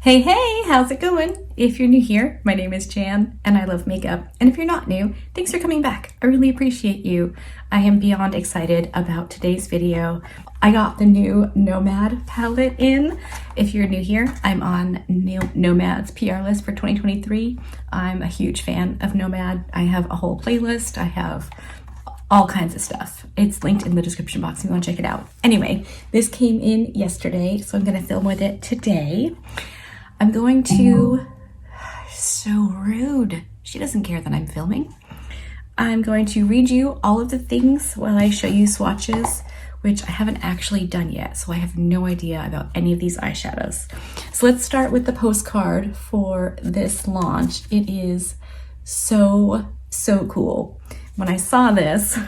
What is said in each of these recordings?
Hey, hey, how's it going? If you're new here, my name is Jan and I love makeup. And if you're not new, thanks for coming back. I really appreciate you. I am beyond excited about today's video. I got the new Nomad palette in. If you're new here, I'm on Nomad's PR list for 2023. I'm a huge fan of Nomad. I have a whole playlist. I have all kinds of stuff. It's linked in the description box if you want to check it out. Anyway, this came in yesterday, so I'm going to film with it today. I'm going to, so rude. She doesn't care that I'm filming. I'm going to read you all of the things while I show you swatches, which I haven't actually done yet, so I have no idea about any of these eyeshadows. So let's start with the postcard for this launch. It is so cool. When I saw this,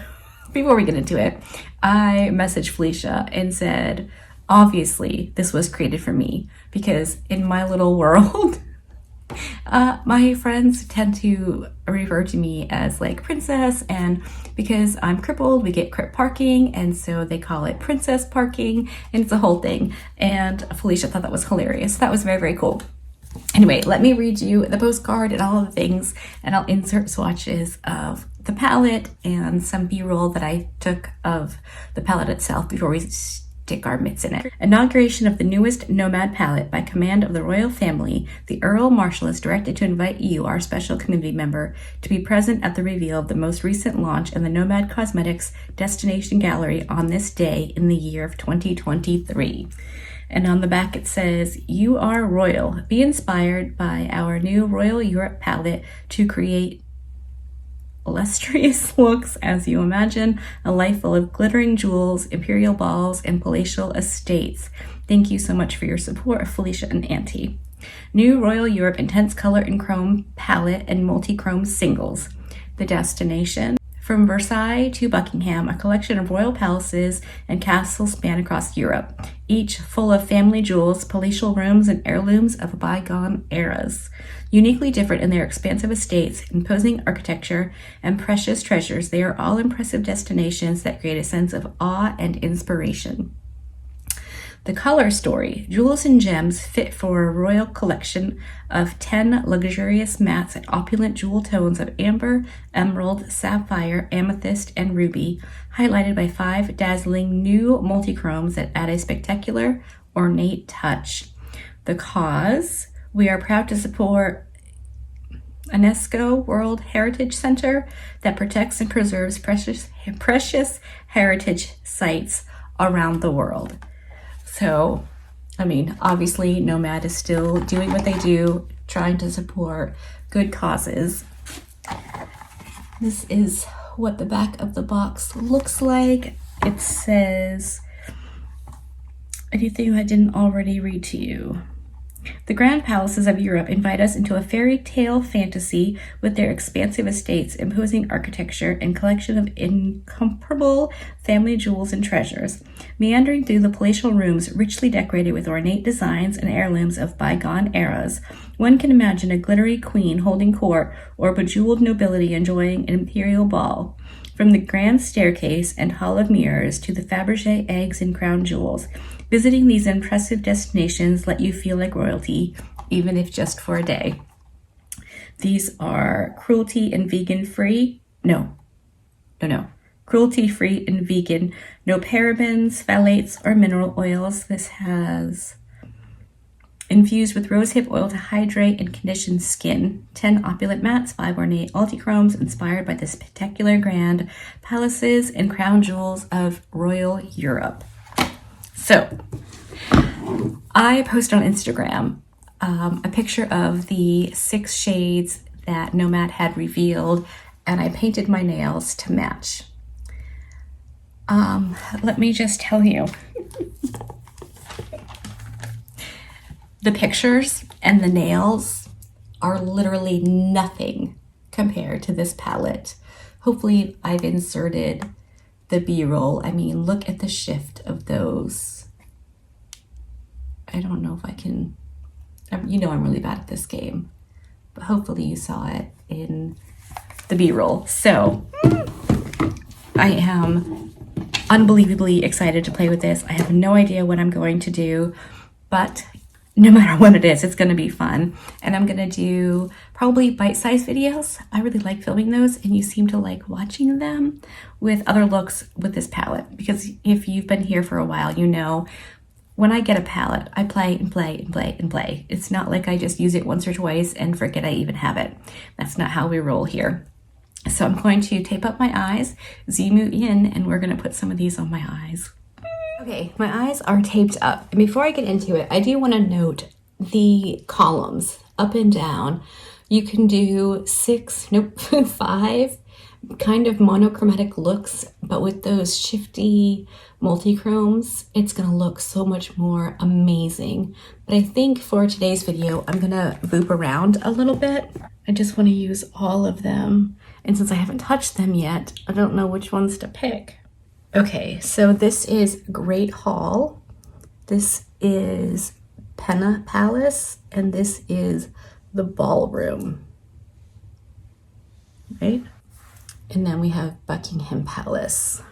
before we get into it, I messaged Felicia and said, obviously this was created for me, because in my little world, my friends tend to refer to me as like princess, and because I'm crippled, we get crip parking, and so they call it princess parking, and it's a whole thing. And Felicia thought that was hilarious. That was very cool. Anyway, let me read you the postcard and all of the things, and I'll insert swatches of the palette and some b-roll that I took of the palette itself before we stick our mitts in it. Inauguration of the newest Nomad palette by command of the royal family. The Earl Marshal is directed to invite you, our special community member, to be present at the reveal of the most recent launch in the Nomad Cosmetics Destination Gallery on this day in the year of 2023. And on the back it says, "You are royal. Be inspired by our new Royal Europe palette to create illustrious looks as you imagine a life full of glittering jewels, imperial balls, and palatial estates. Thank you so much for your support, Felicia and Auntie." New Royal Europe Intense Color and Chrome palette and multi-chrome singles. The destination. From Versailles to Buckingham, a collection of royal palaces and castles span across Europe, each full of family jewels, palatial rooms, and heirlooms of bygone eras. Uniquely different in their expansive estates, imposing architecture, and precious treasures, they are all impressive destinations that create a sense of awe and inspiration. The color story. Jewels and gems fit for a royal collection of 10 luxurious mattes and opulent jewel tones of amber, emerald, sapphire, amethyst, and ruby, highlighted by 5 dazzling new multichromes that add a spectacular, ornate touch. The cause. We are proud to support UNESCO World Heritage Center that protects and preserves precious heritage sites around the world. So, I mean, obviously Nomad is still doing what they do, trying to support good causes. This is what the back of the box looks like. It says, anything I didn't already read to you. The grand palaces of Europe invite us into a fairy tale fantasy with their expansive estates, imposing architecture, and collection of incomparable family jewels and treasures. Meandering through the palatial rooms richly decorated with ornate designs and heirlooms of bygone eras, one can imagine a glittery queen holding court or bejeweled nobility enjoying an imperial ball. From the grand staircase and hall of mirrors to the Fabergé eggs and crown jewels, visiting these impressive destinations let you feel like royalty, even if just for a day. These are cruelty and vegan free. No. Cruelty free and vegan. No parabens, phthalates, or mineral oils. This has infused with rosehip oil to hydrate and condition skin. 10 opulent mattes, 5 ornate multichromes inspired by the spectacular grand palaces and crown jewels of Royal Europe. So, I posted on Instagram a picture of the 6 shades that Nomad had revealed, and I painted my nails to match. Let me just tell you, the pictures and the nails are literally nothing compared to this palette. Hopefully I've inserted the b-roll. I mean, look at the shift of those. I don't know if I can, you know I'm really bad at this game, but hopefully you saw it in the b-roll. So I am unbelievably excited to play with this. I have no idea what I'm going to do, but no matter what it is, it's going to be fun. And I'm going to do probably bite-sized videos. I really like filming those, and you seem to like watching them with other looks with this palette. Because if you've been here for a while, you know when I get a palette, I play and play and play and play. It's not like I just use it once or twice and forget I even have it. That's not how we roll here. So I'm going to tape up my eyes, zoom in, and we're going to put some of these on my eyes. Okay, my eyes are taped up. And before I get into it, I do want to note the columns up and down. You can do 5 kind of monochromatic looks, but with those shifty multi-chromes, it's gonna look so much more amazing. But I think for today's video, I'm gonna boop around a little bit. I just wanna use all of them. And since I haven't touched them yet, I don't know which ones to pick. Okay, so this is Great Hall. This is Penna Palace, and this is the Ballroom, right? And then we have Buckingham Palace.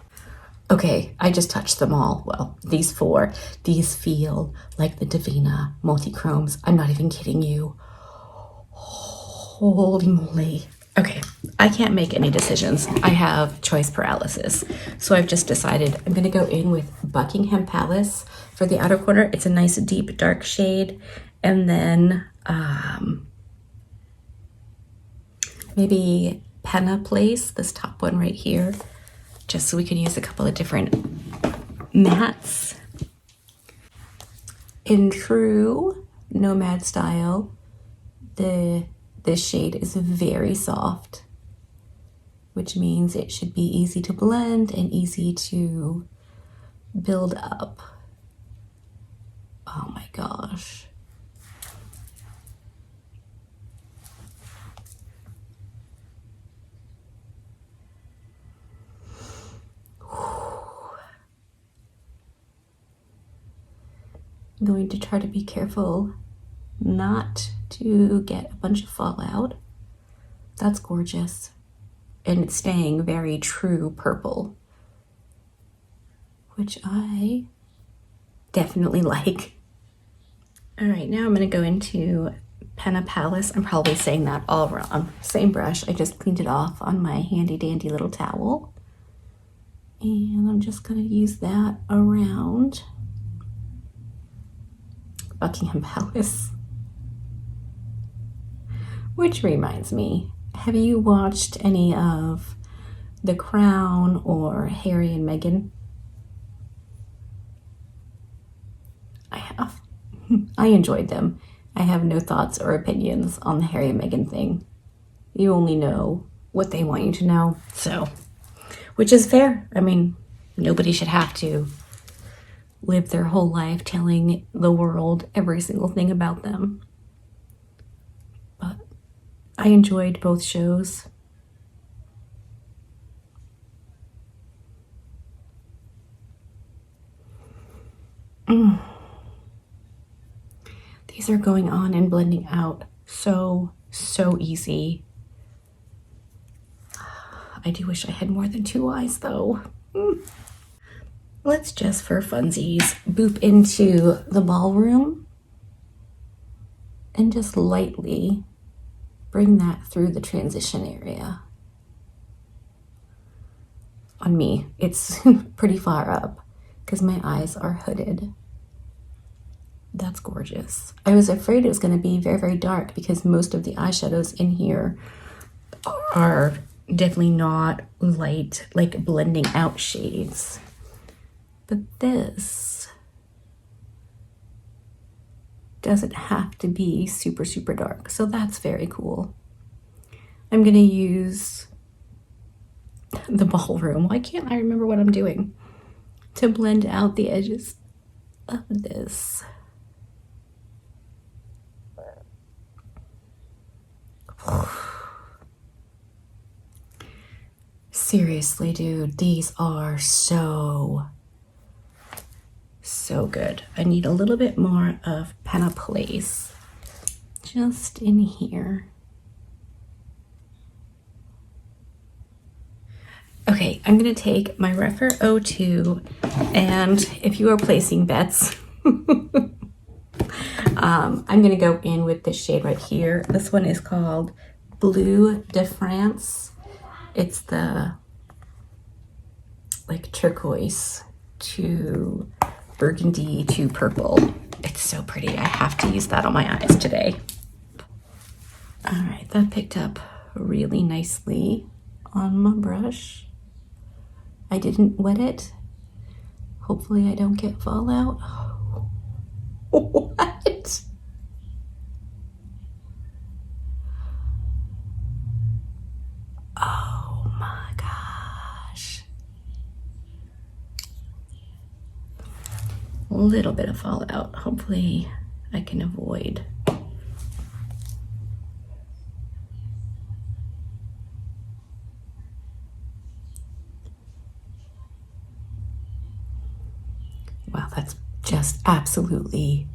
Okay, I just touched them all. Well, these 4, these feel like the Divina multi-chromes. I'm not even kidding you. Holy moly. Okay, I can't make any decisions. I have choice paralysis. So I've just decided I'm gonna go in with Buckingham Palace for the outer corner. It's a nice deep dark shade. And then maybe Penna Place, this top one right here, just so we can use a couple of different mattes. In true Nomad style, this shade is very soft, which means it should be easy to blend and easy to build up. Oh my gosh. I'm going to try to be careful not to get a bunch of fallout. That's gorgeous. And it's staying very true purple, which I definitely like. All right, now I'm gonna go into Penna Palace. I'm probably saying that all wrong. Same brush, I just cleaned it off on my handy dandy little towel. And I'm just gonna use that around Buckingham Palace. Which reminds me, have you watched any of The Crown or Harry and Meghan? I have. I enjoyed them. I have no thoughts or opinions on the Harry and Meghan thing. You only know what they want you to know, so, which is fair. I mean, nobody should have to live their whole life telling the world every single thing about them. But I enjoyed both shows. These are going on and blending out so easy. I do wish I had more than 2 eyes though. Let's just, for funsies, boop into the ballroom and just lightly bring that through the transition area. On me, it's pretty far up because my eyes are hooded. That's gorgeous. I was afraid it was going to be very dark because most of the eyeshadows in here are definitely not light, like blending out shades. But this doesn't have to be super dark, so that's very cool. I'm gonna use the ballroom. Why can't I remember what I'm doing? To blend out the edges of this. Seriously, dude, these are so good. I need a little bit more of Penna Place just in here. Okay, I'm gonna take my Rephr 02, and if you are placing bets, I'm gonna go in with this shade right here. This one is called Bleu de France. It's the like turquoise to burgundy to purple. It's so pretty. I have to use that on my eyes today. All right, that picked up really nicely on my brush. I didn't wet it. Hopefully I don't get fallout. What? Oh my gosh. A little bit of fallout. Hopefully I can avoid. Wow, that's just absolutely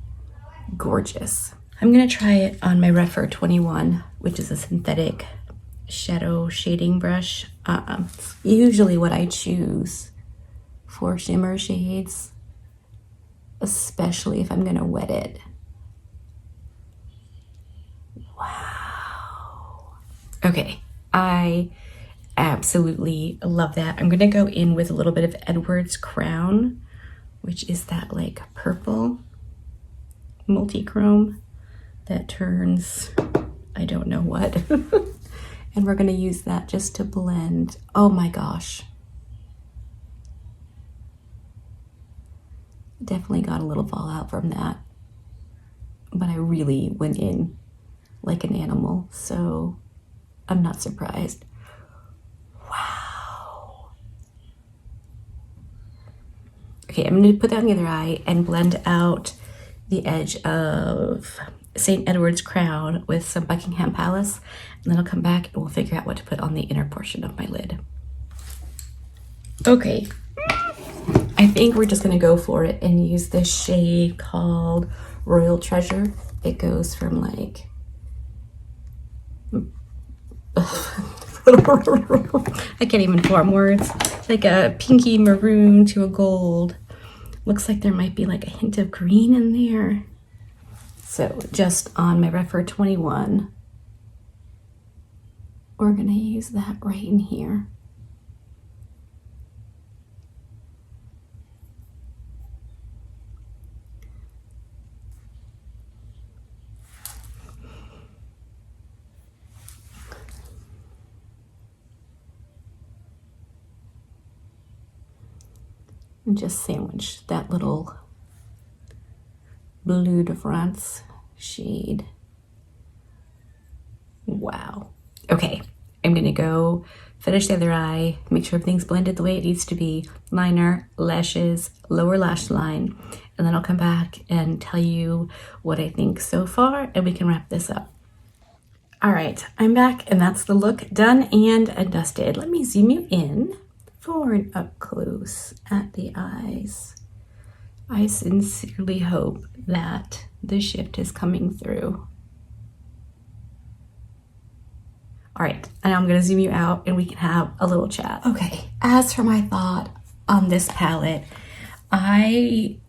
gorgeous. I'm gonna try it on my Refer 21, which is a synthetic shadow shading brush. It's usually what I choose for shimmer shades, especially if I'm gonna wet it. Wow. Okay, I absolutely love that. I'm gonna go in with a little bit of Edward's Crown, which is that like purple multi-chrome that turns, I don't know what. And we're gonna use that just to blend. Oh my gosh. Definitely got a little fallout from that, but I really went in like an animal, so I'm not surprised. Wow. Okay, I'm gonna put that on the other eye and blend out the edge of St. Edward's Crown with some Buckingham Palace, and then I'll come back and we'll figure out what to put on the inner portion of my lid. Okay, I think we're just gonna go for it and use this shade called Royal Treasure. It goes from like, I can't even form words. It's like a pinky maroon to a gold. Looks like there might be like a hint of green in there. So just on my Refer 21, we're gonna use that right in here. And just sandwich that little Bleu de France shade. Wow. Okay, I'm gonna go finish the other eye, make sure everything's blended the way it needs to be. Liner, lashes, lower lash line, and then I'll come back and tell you what I think so far, and we can wrap this up. All right, I'm back, and that's the look done and dusted. Let me zoom you in for an up close at the eyes. I sincerely hope that the shift is coming through. All right, and I'm gonna zoom you out and we can have a little chat. Okay, as for my thought on this palette, I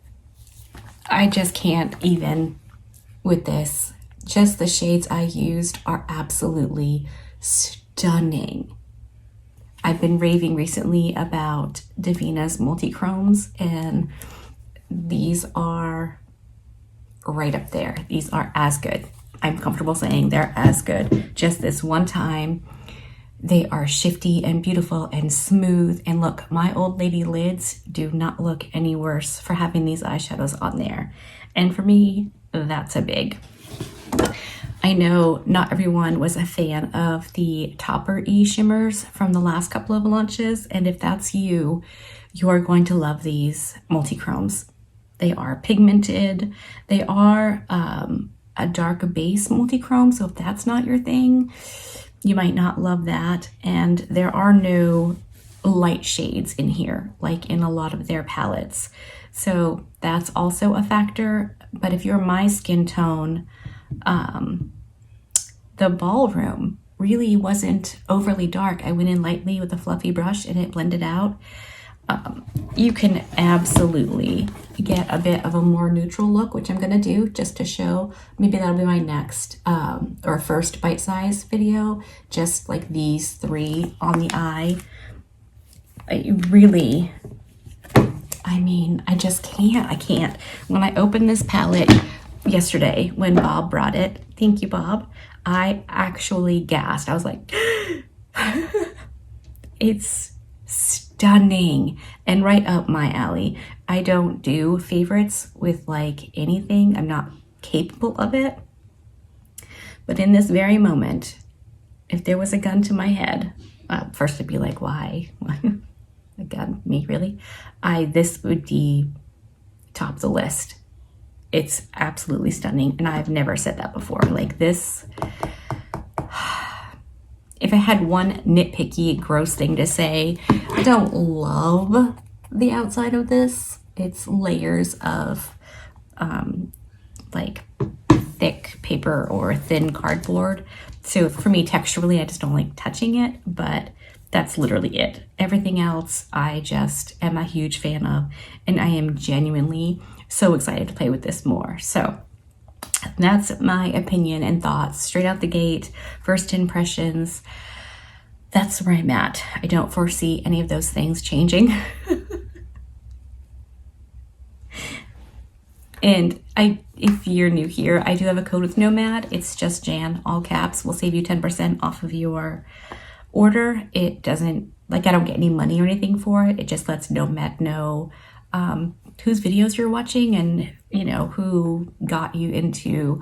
just can't even with this. Just the shades I used are absolutely stunning. I've been raving recently about Davina's multi-chromes, and these are right up there. These are as good. I'm comfortable saying they're as good. Just this one time, they are shifty and beautiful and smooth. And look, my old lady lids do not look any worse for having these eyeshadows on there. And for me, that's a big. I know not everyone was a fan of the Topper E shimmers from the last couple of launches, and if that's you, you're going to love these multi-chromes. They are pigmented. They are a dark base multi-chrome, so if that's not your thing, you might not love that. And there are no light shades in here, like in a lot of their palettes. So that's also a factor. But if you're my skin tone, the Ballroom really wasn't overly dark. I went in lightly with a fluffy brush and it blended out. You can absolutely get a bit of a more neutral look, which I'm going to do just to show. Maybe that'll be my next or first bite-size video, just like these three on the eye. I just can't. I can't. When I opened this palette yesterday, when Bob brought it, thank you, Bob, I actually gasped. I was like, it's stunning and right up my alley. I don't do favorites with like anything. I'm not capable of it. But in this very moment, if there was a gun to my head, first I'd be like, why? A gun? Me, really? This would be top the list. It's absolutely stunning, and I've never said that before. Like this, if I had one nitpicky, gross thing to say, I don't love the outside of this. It's layers of like thick paper or thin cardboard. So for me, texturally, I just don't like touching it, but that's literally it. Everything else, I just am a huge fan of, and I am genuinely so excited to play with this more. So that's my opinion and thoughts straight out the gate, first impressions. That's where I'm at. I don't foresee any of those things changing. And if you're new here, I do have a code with Nomad. It's just Jan, all caps. Will save you 10% off of your order. It doesn't, like, I don't get any money or anything for it. It just lets Nomad know whose videos you're watching and, you know, who got you into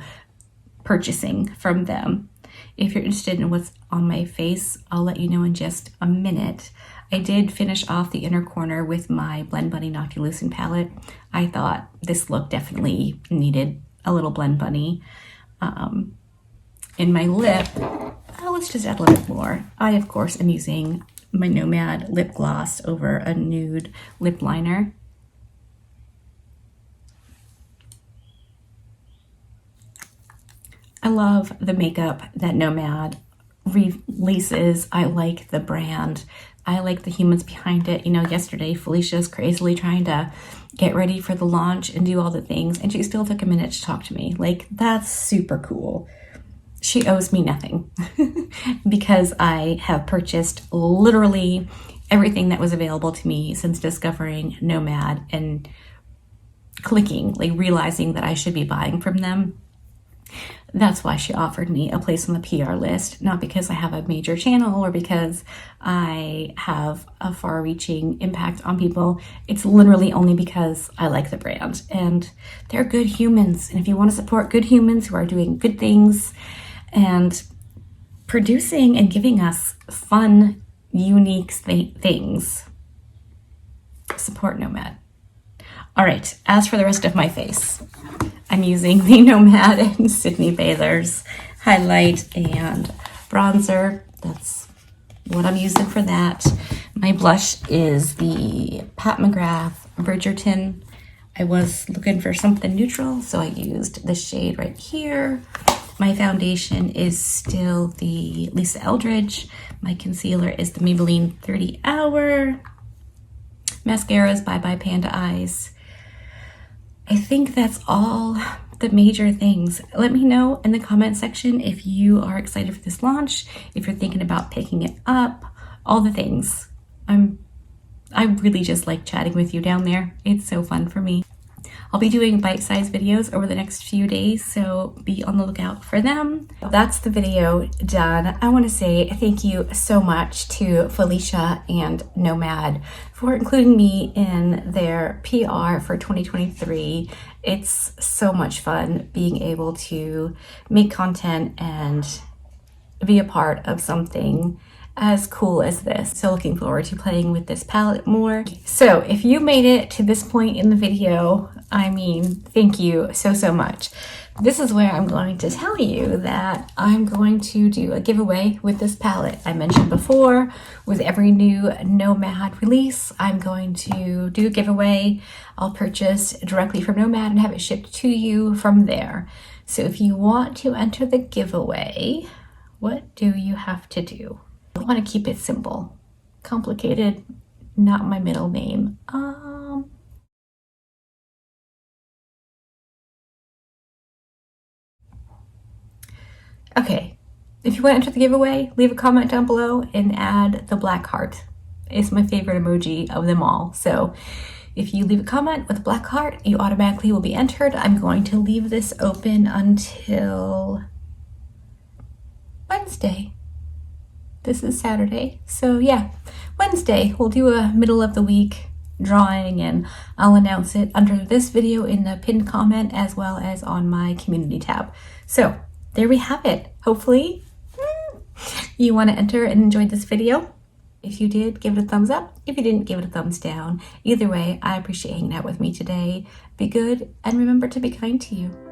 purchasing from them. If you're interested in what's on my face, I'll let you know in just a minute. I did finish off the inner corner with my Blend Bunny Noctilucent palette. I thought this look definitely needed a little Blend Bunny. In my lip, let's just add a little bit more. I, of course, am using my Nomad lip gloss over a nude lip liner. I love the makeup that Nomad releases. I like the brand. I like the humans behind it. You know, yesterday Felicia's crazily trying to get ready for the launch and do all the things, and she still took a minute to talk to me. Like, that's super cool. She owes me nothing because I have purchased literally everything that was available to me since discovering Nomad and clicking, like realizing that I should be buying from them. That's why she offered me a place on the PR list, not because I have a major channel or because I have a far-reaching impact on people. It's literally only because I like the brand and they're good humans. And if you want to support good humans who are doing good things and producing and giving us fun, unique things, support Nomad. All right, as for the rest of my face, I'm using the Nomad and Sydney Bathers highlight and bronzer. That's what I'm using for that. My blush is the Pat McGrath Bridgerton. I was looking for something neutral, so I used this shade right here. My foundation is still the Lisa Eldridge. My concealer is the Maybelline 30 Hour. Mascara is Bye Bye Panda Eyes. I think that's all the major things. Let me know in the comment section if you are excited for this launch, if you're thinking about picking it up, all the things. I really just like chatting with you down there. It's so fun for me. I'll be doing bite-sized videos over the next few days, so be on the lookout for them. That's the video done. I want to say thank you so much to Felicia and Nomad for including me in their PR for 2023. It's so much fun being able to make content and be a part of something as cool as this. So looking forward to playing with this palette more. So if you made it to this point in the video, I mean, thank you so much. This is where I'm going to tell you that I'm going to do a giveaway with this palette. I mentioned before, with every new Nomad release, I'm going to do a giveaway. I'll purchase directly from Nomad and have it shipped to you from there. So if you want to enter the giveaway, what do you have to do? I want to keep it simple. Complicated, not my middle name. Okay, if you want to enter the giveaway, leave a comment down below and add the black heart. It's my favorite emoji of them all. So if you leave a comment with a black heart, you automatically will be entered. I'm going to leave this open until Wednesday. This is Saturday. So yeah, Wednesday we'll do a middle of the week drawing, and I'll announce it under this video in the pinned comment as well as on my community tab. So there we have it. Hopefully you want to enter and enjoy this video. If you did, give it a thumbs up. If you didn't, give it a thumbs down. Either way, I appreciate hanging out with me today. Be good and remember to be kind to you.